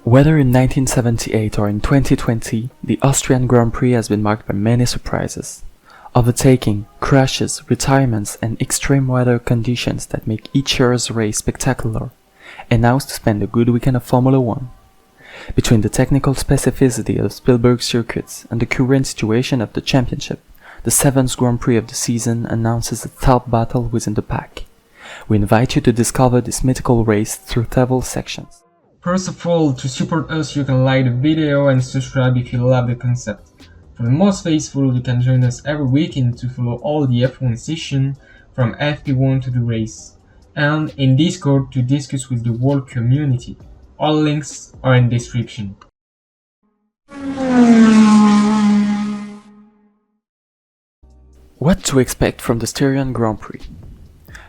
Whether in 1978 or in 2020, the Austrian Grand Prix has been marked by many surprises. Overtaking, crashes, retirements and extreme weather conditions that make each year's race spectacular, and now to spend a good weekend of Formula 1. Between the technical specificity of Spielberg circuits and the current situation of the championship, the 7th Grand Prix of the season announces a top battle within the pack. We invite you to discover this mythical race through several sections. First of all, to support us you can like the video and subscribe if you love the concept. For the most faithful, you can join us every weekend to follow all the F1 sessions from FP1 to the race, and in Discord to discuss with the whole community. All links are in description. What to expect from the Styrian Grand Prix?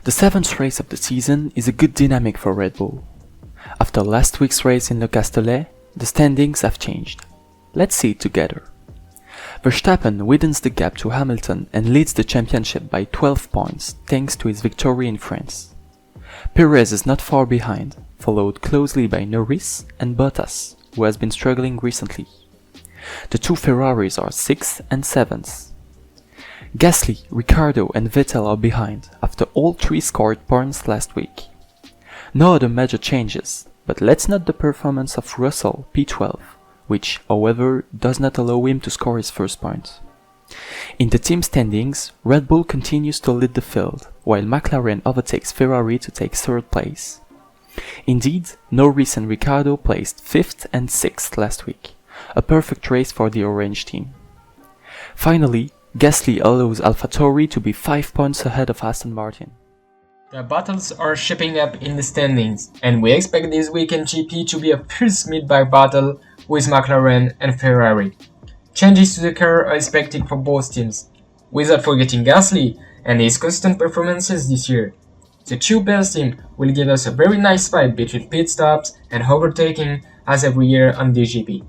The 7th race of the season is a good dynamic for Red Bull. After last week's race in Le Castellet, the standings have changed. Let's see it together. Verstappen widens the gap to Hamilton and leads the championship by 12 points thanks to his victory in France. Perez is not far behind, followed closely by Norris and Bottas, who has been struggling recently. The two Ferraris are 6th and 7th. Gasly, Ricciardo and Vettel are behind after all three scored points last week. No other major changes, but let's note the performance of Russell P12, which, however, does not allow him to score his first point. In the team standings, Red Bull continues to lead the field, while McLaren overtakes Ferrari to take 3rd place. Indeed, Norris and Ricciardo placed 5th and 6th last week, a perfect race for the orange team. Finally, Gasly allows AlphaTauri to be 5 points ahead of Aston Martin. The battles are shaping up in the standings, and we expect this weekend GP to be a fierce mid-bike battle with McLaren and Ferrari. Changes to the car are expected for both teams, without forgetting Gasly and his constant performances this year. The two best teams will give us a very nice fight between pit stops and overtaking as every year on the GP.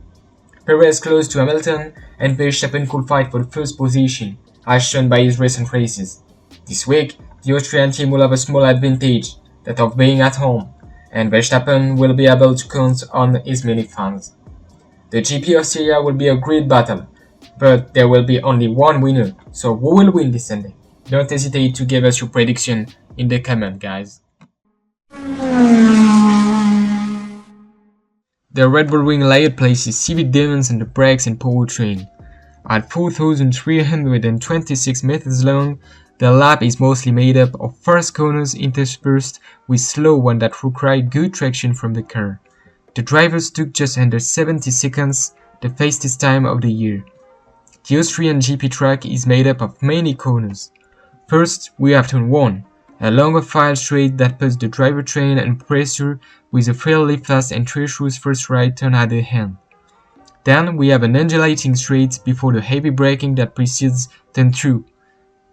Perez close to Hamilton and Verstappen could fight for the first position, as shown by his recent races. This week, the Austrian team will have a small advantage, that of being at home, and Verstappen will be able to count on his many fans. The GP of Austria will be a great battle, but there will be only one winner, so who will win this Sunday? Don't hesitate to give us your prediction in the comment, guys. The Red Bull Ring layout places Civic Demons on the brakes and powertrain. At 4,326 meters long, the lap is mostly made up of fast corners interspersed with slow ones that require good traction from the car. The drivers took just under 70 seconds, the fastest time of the year. The Austrian GP track is made up of many corners. First, we have turn 1, a longer file straight that puts the drivetrain and pressure with a fairly fast and treacherous first right turn at the end. Then we have an undulating straight before the heavy braking that precedes turn 2.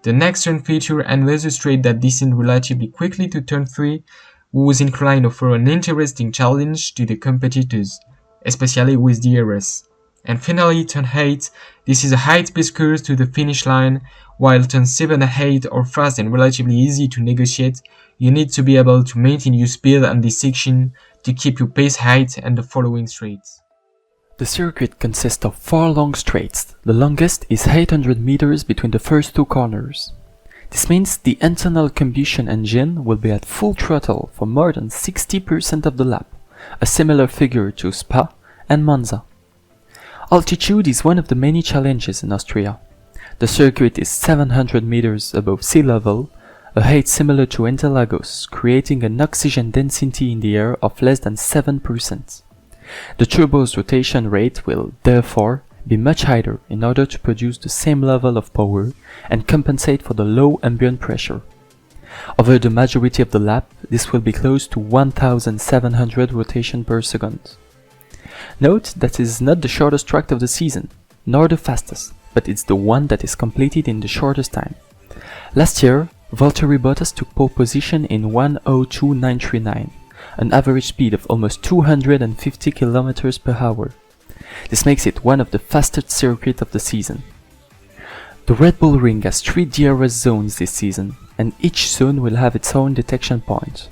The next turn features another straight that descends relatively quickly to turn 3, whose incline offers an interesting challenge to the competitors, especially with DRS. And finally, turn 8, this is a high-speed course to the finish line, while turn 7 and 8 are fast and relatively easy to negotiate. You need to be able to maintain your speed on this section to keep your pace high and the following straights. The circuit consists of 4 long straights. The longest is 800 meters between the first 2 corners. This means the internal combustion engine will be at full throttle for more than 60% of the lap, a similar figure to Spa and Monza. Altitude is one of the many challenges in Austria. The circuit is 700 meters above sea level, a height similar to Interlagos, creating an oxygen density in the air of less than 7%. The turbo's rotation rate will, therefore, be much higher in order to produce the same level of power and compensate for the low ambient pressure. Over the majority of the lap, this will be close to 1,700 rotations per second. Note that it is not the shortest track of the season, nor the fastest, but it's the one that is completed in the shortest time. Last year, Valtteri Bottas took pole position in 1:02.939, an average speed of almost 250 km per hour. This makes it one of the fastest circuits of the season. The Red Bull Ring has 3 DRS zones this season, and each zone will have its own detection point.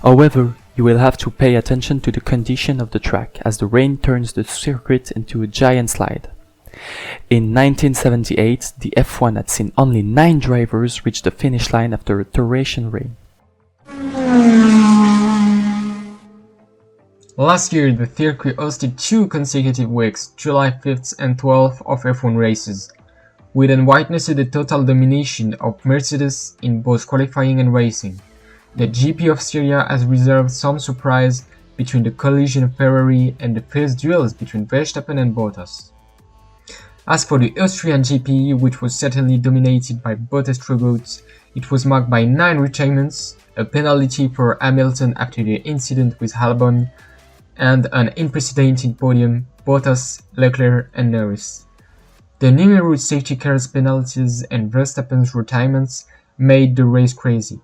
However, you will have to pay attention to the condition of the track, as the rain turns the circuit into a giant slide. In 1978, the F1 had seen only 9 drivers reach the finish line after a torrential rain. Last year, the circuit hosted 2 consecutive weeks, July 5th and 12th, of F1 races. We then witnessed the total domination of Mercedes in both qualifying and racing. The GP of Styria has reserved some surprise between the collision of Ferrari and the first duels between Verstappen and Bottas. As for the Austrian GP, which was certainly dominated by Bottas struggles, it was marked by 9 retirements, a penalty for Hamilton after the incident with Albon, and an unprecedented podium, Bottas, Leclerc and Norris. The numerous safety cars penalties and Verstappen's retirements made the race crazy,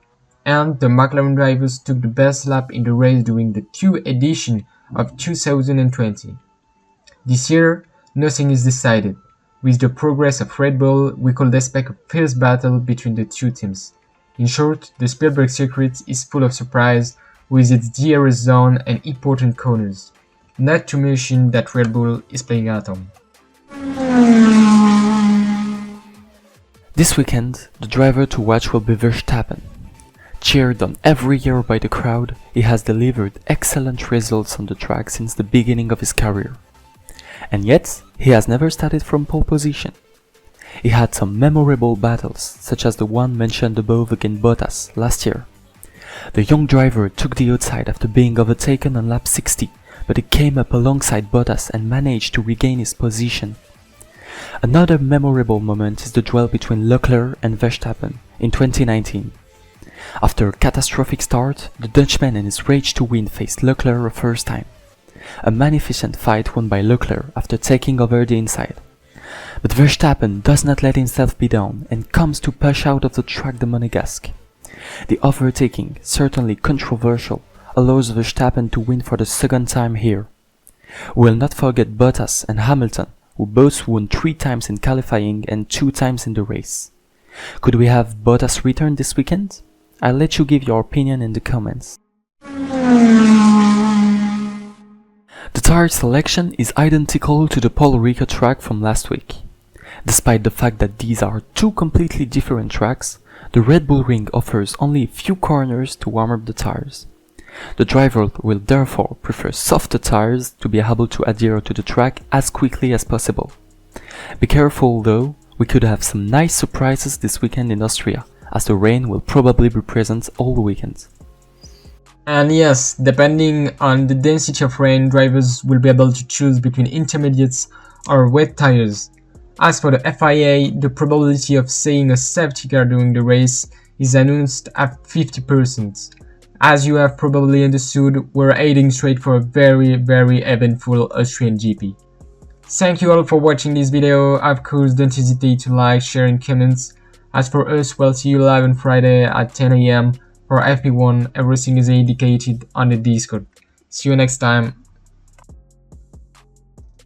and the McLaren drivers took the best lap in the race during the Q edition of 2020. This year, nothing is decided. With the progress of Red Bull, we could expect a fierce battle between the two teams. In short, the Spielberg circuit is full of surprise, with its DRS zone and important corners. Not to mention that Red Bull is playing at home. This weekend, the driver to watch will be Verstappen. Cheered on every year by the crowd, he has delivered excellent results on the track since the beginning of his career. And yet, he has never started from pole position. He had some memorable battles, such as the one mentioned above against Bottas last year. The young driver took the outside after being overtaken on lap 60, but he came up alongside Bottas and managed to regain his position. Another memorable moment is the duel between Leclerc and Verstappen in 2019. After a catastrophic start, the Dutchman in his rage to win faced Leclerc a first time. A magnificent fight won by Leclerc after taking over the inside. But Verstappen does not let himself be down and comes to push out of the track the Monegasque. The overtaking, certainly controversial, allows Verstappen to win for the second time here. We will not forget Bottas and Hamilton, who both won 3 times in qualifying and 2 times in the race. Could we have Bottas return this weekend? I'll let you give your opinion in the comments. The tire selection is identical to the Paul Ricard track from last week. Despite the fact that these are 2 completely different tracks, the Red Bull Ring offers only a few corners to warm up the tires. The driver will therefore prefer softer tires to be able to adhere to the track as quickly as possible. Be careful though, we could have some nice surprises this weekend in Austria, as the rain will probably be present all the weekend. And yes, depending on the density of rain, drivers will be able to choose between intermediates or wet tires. As for the FIA, the probability of seeing a safety car during the race is announced at 50%. As you have probably understood, we're heading straight for a very eventful Austrian GP. Thank you all for watching this video. Of course, don't hesitate to like, share and comment. As for us, we'll see you live on Friday at 10 AM for FP1. Everything is indicated on the Discord. See you next time.